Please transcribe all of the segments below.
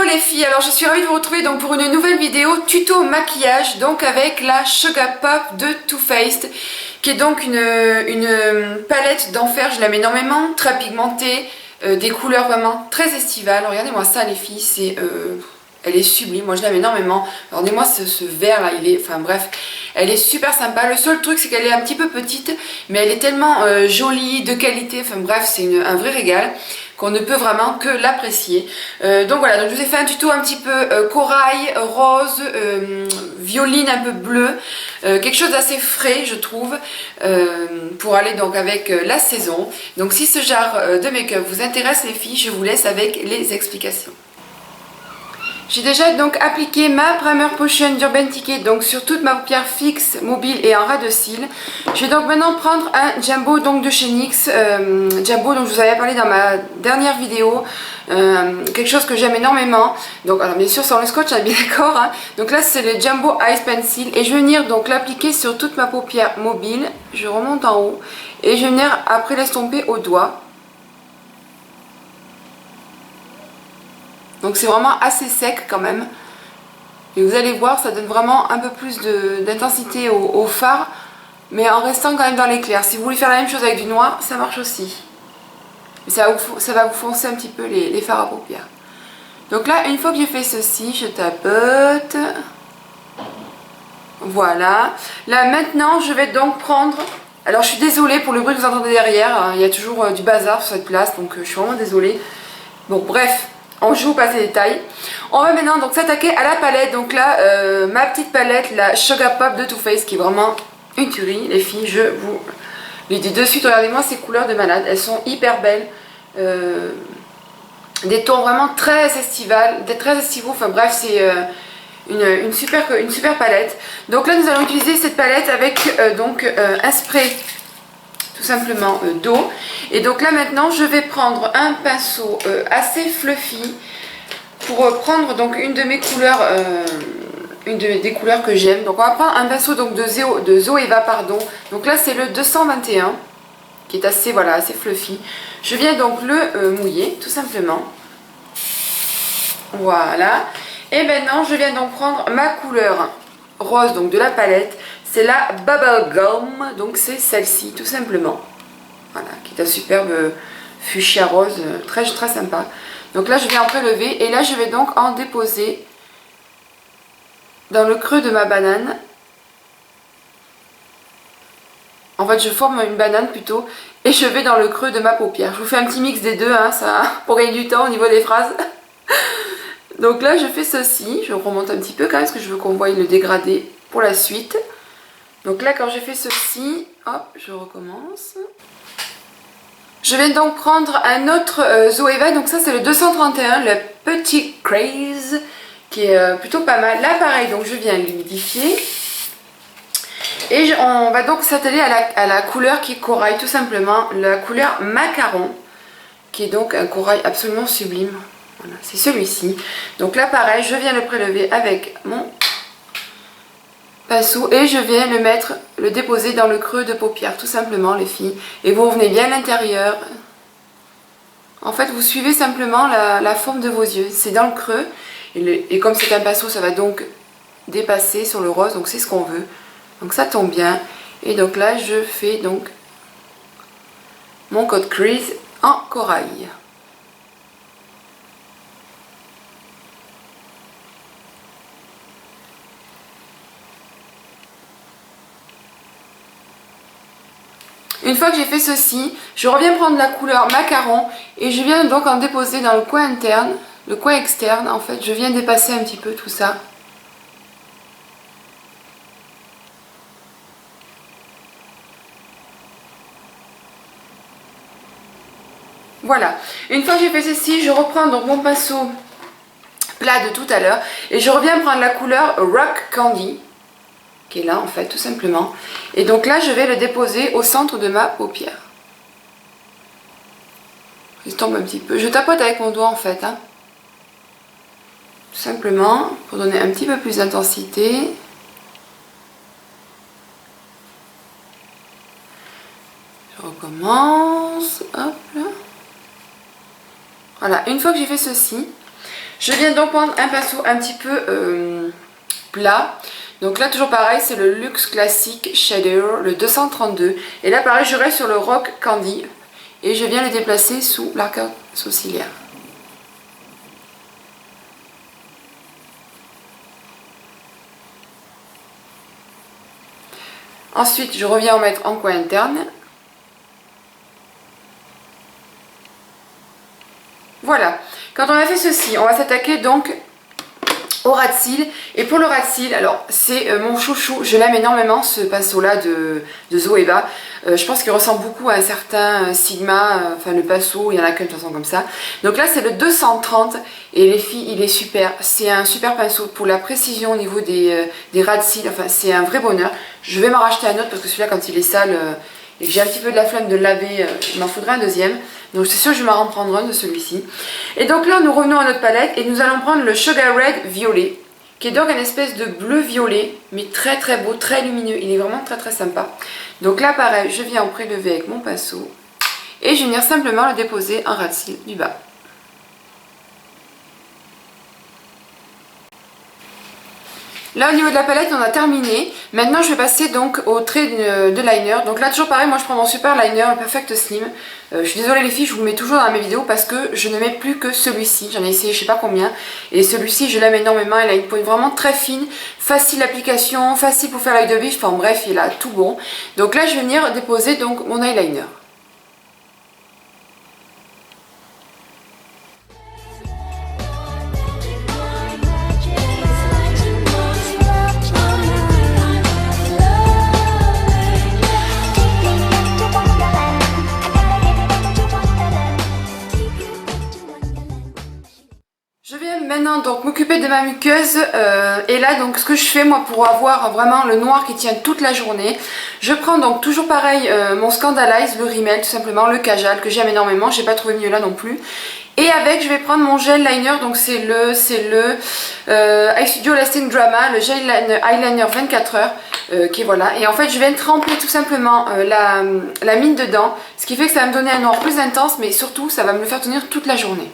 les filles, alors je suis ravie de vous retrouver donc pour une nouvelle vidéo tuto maquillage, donc avec la Sugar Pop de Too Faced, qui est donc une palette d'enfer. Je l'aime énormément, très pigmentée, des couleurs vraiment très estivales. Regardez-moi ça les filles, elle est sublime, moi je l'aime énormément. Regardez-moi ce vert là, enfin bref, elle est super sympa. Le seul truc c'est qu'elle est un petit peu petite, mais elle est tellement jolie, de qualité, enfin bref, c'est un vrai régal qu'on ne peut vraiment que l'apprécier. Donc voilà, donc je vous ai fait un tuto un petit peu corail, rose, violine un peu bleu, quelque chose d'assez frais je trouve, pour aller donc avec la saison. Donc si ce genre de make-up vous intéresse les filles, je vous laisse avec les explications. J'ai déjà donc appliqué ma Primer Potion d'Urban Decay donc sur toute ma paupière fixe, mobile et en ras de cils. Je vais donc maintenant prendre un Jumbo donc de chez NYX, Jumbo dont je vous avais parlé dans ma dernière vidéo, quelque chose que j'aime énormément. Donc alors bien sûr sans le scotch, on est bien d'accord, hein. Donc là c'est le Jumbo Ice Pencil et je vais venir donc l'appliquer sur toute ma paupière mobile. Je remonte en haut et je vais venir après l'estomper au doigt. Donc c'est vraiment assez sec quand même. Et vous allez voir, ça donne vraiment un peu plus d'intensité au fard, mais en restant quand même dans l'éclair. Si vous voulez faire la même chose avec du noir, ça marche aussi. Mais ça va vous foncer un petit peu les fards à paupières. Donc là, une fois que j'ai fait ceci, je tapote. Voilà. Là maintenant, je vais donc prendre... Alors je suis désolée pour le bruit que vous entendez derrière. Il y a toujours du bazar sur cette place, donc je suis vraiment désolée. Bon bref. Je vous passe les détails. On va maintenant donc s'attaquer à la palette. Donc là, ma petite palette, la Sugar Pop de Too Faced, qui est vraiment une tuerie. Les filles, je vous le dis de suite. Regardez-moi ces couleurs de malade. Elles sont hyper belles. Des tons vraiment très estivales, très estivaux. Enfin bref, c'est une super palette. Donc là, nous allons utiliser cette palette avec un spray tout simplement d'eau. Et donc là maintenant je vais prendre un pinceau assez fluffy pour prendre donc une de mes couleurs, des couleurs que j'aime. Donc on va prendre un pinceau donc de Zoeva pardon. Donc là c'est le 221 qui est assez voilà assez fluffy. Je viens donc le mouiller tout simplement. Voilà. Et maintenant je viens donc prendre ma couleur rose donc de la palette. C'est la Bubblegum, donc c'est celle-ci tout simplement. Voilà, qui est un superbe fuchsia rose, très sympa. Donc là je vais en prélever et là je vais donc en déposer dans le creux de ma banane. En fait je forme une banane plutôt et je vais dans le creux de ma paupière. Je vous fais un petit mix des deux, hein, ça, pour gagner du temps au niveau des phrases. Donc là je fais ceci, je remonte un petit peu quand même parce que je veux qu'on voie le dégradé pour la suite. Donc là quand j'ai fait ceci, hop, je recommence. Je vais donc prendre un autre Zoeva, donc ça c'est le 231, le Petit Craze, qui est plutôt pas mal. Là pareil, donc je viens l'humidifier. Et on va donc s'atteler à la couleur qui est corail, tout simplement, la couleur macaron, qui est donc un corail absolument sublime. Voilà, c'est celui-ci. Donc là pareil, je viens le prélever avec mon pinceau et je viens le déposer dans le creux de paupière tout simplement les filles, et vous revenez bien à l'intérieur. En fait vous suivez simplement la forme de vos yeux, c'est dans le creux et comme c'est un pinceau ça va donc dépasser sur le rose, donc c'est ce qu'on veut, donc ça tombe bien. Et donc là je fais donc mon code crease en corail. Une fois que j'ai fait ceci, je reviens prendre la couleur macaron et je viens donc en déposer dans le coin interne, le coin externe en fait. Je viens dépasser un petit peu tout ça. Voilà. Une fois que j'ai fait ceci, je reprends donc mon pinceau plat de tout à l'heure et je reviens prendre la couleur Rock Candy, qui est là en fait tout simplement, et donc là je vais le déposer au centre de ma paupière. Il tombe un petit peu, je tapote avec mon doigt en fait, hein. Tout simplement pour donner un petit peu plus d'intensité. Je recommence, hop là. Voilà, une fois que j'ai fait ceci, Je viens donc prendre un pinceau un petit peu plat. Donc là toujours pareil, c'est le Luxe Classic Shader, le 232. Et là pareil, je reste sur le Rock Candy et je viens le déplacer sous l'arcade sourcilière. Ensuite, je reviens en mettre en coin interne. Voilà. Quand on a fait ceci, on va s'attaquer donc au ras de cils. Et pour le ras de cils, alors c'est mon chouchou. Je l'aime énormément, ce pinceau-là de Zoeva. Je pense qu'il ressemble beaucoup à un certain Sigma, enfin le pinceau, il y en a qu'un de toute façon comme ça. Donc là, c'est le 230 et les filles, il est super. C'est un super pinceau pour la précision au niveau des ras de cils. Enfin, c'est un vrai bonheur. Je vais m'en racheter un autre parce que celui-là, quand il est sale et que j'ai un petit peu de la flemme de le laver, il m'en faudrait un deuxième. Donc c'est sûr que je vais m'en reprendre un de celui-ci. Et donc là, nous revenons à notre palette et nous allons prendre le Sugar Red Violet, qui est donc une espèce de bleu violet, mais très très beau, très lumineux. Il est vraiment très très sympa. Donc là, pareil, je viens en prélever avec mon pinceau et je vais venir simplement le déposer en ras de cils du bas. Là au niveau de la palette on a terminé. Maintenant je vais passer donc au trait de liner. Donc là toujours pareil, moi je prends mon super liner, le Perfect Slim. Je suis désolée les filles, je vous le mets toujours dans mes vidéos parce que je ne mets plus que celui-ci. J'en ai essayé je sais pas combien. Et celui-ci je l'aime énormément, il a une pointe vraiment très fine, facile d'application, facile pour faire l'œil de biche. Enfin bref, il a tout bon. Donc là je vais venir déposer donc mon eyeliner. Maintenant donc m'occuper de ma muqueuse et là donc ce que je fais moi pour avoir vraiment le noir qui tient toute la journée, je prends donc toujours pareil mon Scandalize, le Rimmel tout simplement, le Kajal que j'aime énormément, j'ai pas trouvé mieux là non plus. Et avec je vais prendre mon gel liner, donc c'est le iStudio Lasting Drama, le gel eyeliner 24 heures qui est voilà. Et en fait je viens tremper tout simplement la mine dedans, ce qui fait que ça va me donner un noir plus intense mais surtout ça va me le faire tenir toute la journée.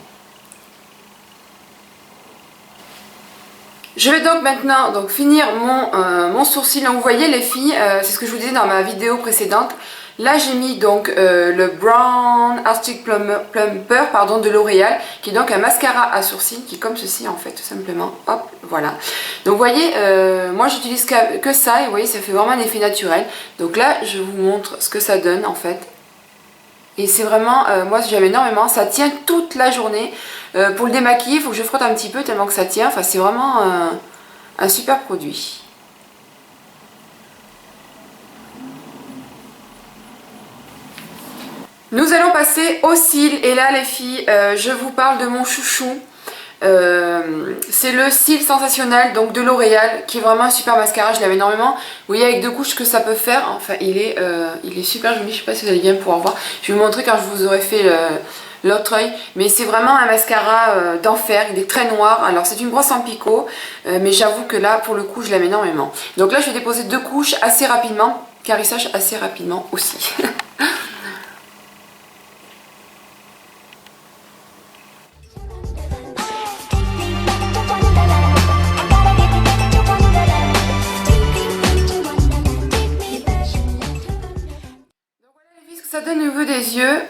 Je vais donc maintenant finir mon sourcil. Donc, vous voyez les filles, c'est ce que je vous disais dans ma vidéo précédente. Là j'ai mis donc le Brown Arctic Plumper pardon, de L'Oréal, qui est donc un mascara à sourcils qui est comme ceci en fait tout simplement. Hop, voilà. Donc vous voyez, moi j'utilise que ça et vous voyez ça fait vraiment un effet naturel. Donc là je vous montre ce que ça donne en fait. Et c'est vraiment, moi j'aime énormément, ça tient toute la journée. Pour le démaquiller, il faut que je frotte un petit peu tellement que ça tient. Enfin, c'est vraiment un super produit. Nous allons passer aux cils. Et là, les filles, je vous parle de mon chouchou. C'est le cil sensationnel donc de L'Oréal, qui est vraiment un super mascara. Je l'aime énormément. Vous voyez avec 2 couches que ça peut faire. Enfin, il est super joli. Je sais pas si vous allez bien pouvoir voir. Je vais vous montrer quand je vous aurai fait l'autre œil, mais c'est vraiment un mascara d'enfer, il est très noir. Alors c'est une brosse en picot, mais j'avoue que là pour le coup je l'aime énormément. Donc là je vais déposer 2 couches assez rapidement, car il sèche assez rapidement aussi. Donc voilà les filles, ce que ça donne au niveau des yeux,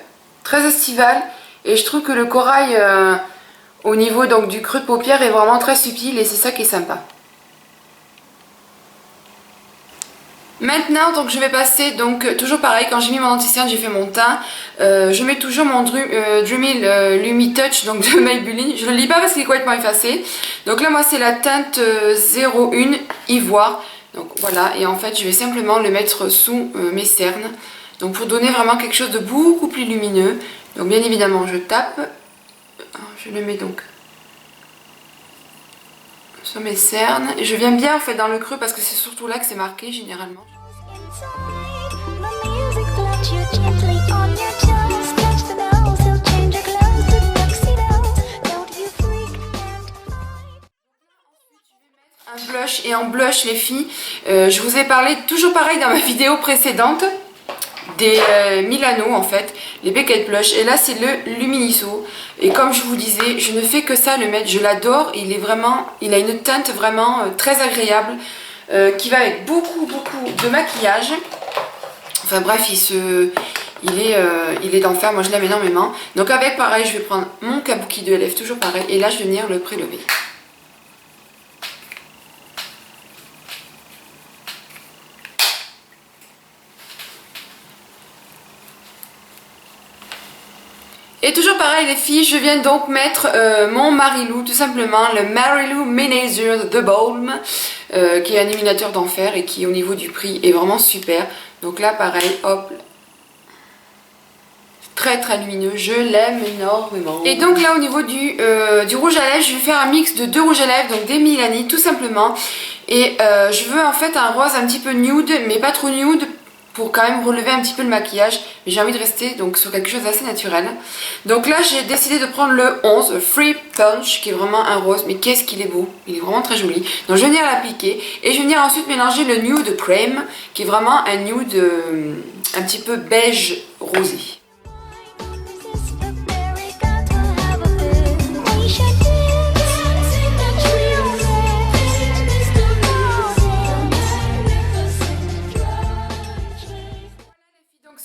très estival. Et je trouve que le corail au niveau donc du creux de paupière est vraiment très subtil et c'est ça qui est sympa. Maintenant donc je vais passer donc toujours pareil, quand j'ai mis mon anti-cerne j'ai fait mon teint. Je mets toujours mon Dreamy Lumi Touch donc de Maybelline. Je ne le lis pas parce qu'il est complètement effacé. Donc là moi c'est la teinte 01 Ivoire. Donc voilà, et en fait je vais simplement le mettre sous mes cernes. Donc pour donner vraiment quelque chose de beaucoup plus lumineux. Donc bien évidemment je tape, je le mets donc sur mes cernes. Et je viens bien en fait dans le creux parce que c'est surtout là que c'est marqué généralement. Un blush, et en blush les filles, je vous ai parlé toujours pareil dans ma vidéo précédente. des Milano en fait, les Beckett Plush, et là c'est le Luminiso, et comme je vous disais, je ne fais que ça le mettre, je l'adore, il a une teinte vraiment très agréable, qui va avec beaucoup de maquillage. Enfin bref, il est d'enfer, moi je l'aime énormément. Donc avec pareil, je vais prendre mon kabuki de LF, toujours pareil, et là je vais venir le prélever. Et toujours pareil les filles, je viens donc mettre mon Marilou, tout simplement, le Marilou Miniature The Balm, qui est un illuminateur d'enfer et qui au niveau du prix est vraiment super. Donc là pareil, hop, très lumineux, je l'aime énormément. Et donc là au niveau du rouge à lèvres, je vais faire un mix de 2 rouges à lèvres, donc des Milani tout simplement. Et je veux en fait un rose un petit peu nude, mais pas trop nude, pour quand même relever un petit peu le maquillage, mais j'ai envie de rester donc sur quelque chose d'assez naturel. Donc là j'ai décidé de prendre le 11 Free Punch, qui est vraiment un rose, mais qu'est-ce qu'il est beau, il est vraiment très joli. Donc je vais venir l'appliquer et je vais venir ensuite mélanger le Nude Cream, qui est vraiment un nude un petit peu beige rosé.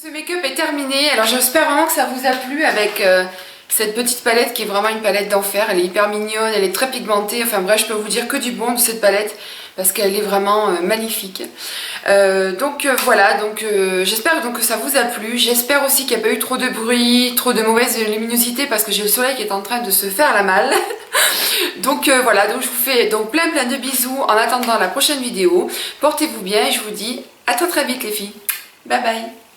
Ce make-up est terminé, alors j'espère vraiment que ça vous a plu avec cette petite palette qui est vraiment une palette d'enfer. Elle est hyper mignonne, elle est très pigmentée, enfin bref, je peux vous dire que du bon de cette palette parce qu'elle est vraiment magnifique. Voilà, j'espère donc que ça vous a plu. J'espère aussi qu'il n'y a pas eu trop de bruit, trop de mauvaise luminosité parce que j'ai le soleil qui est en train de se faire la malle. Voilà, donc je vous fais donc plein de bisous en attendant la prochaine vidéo. Portez-vous bien et je vous dis à très vite les filles. Bye bye.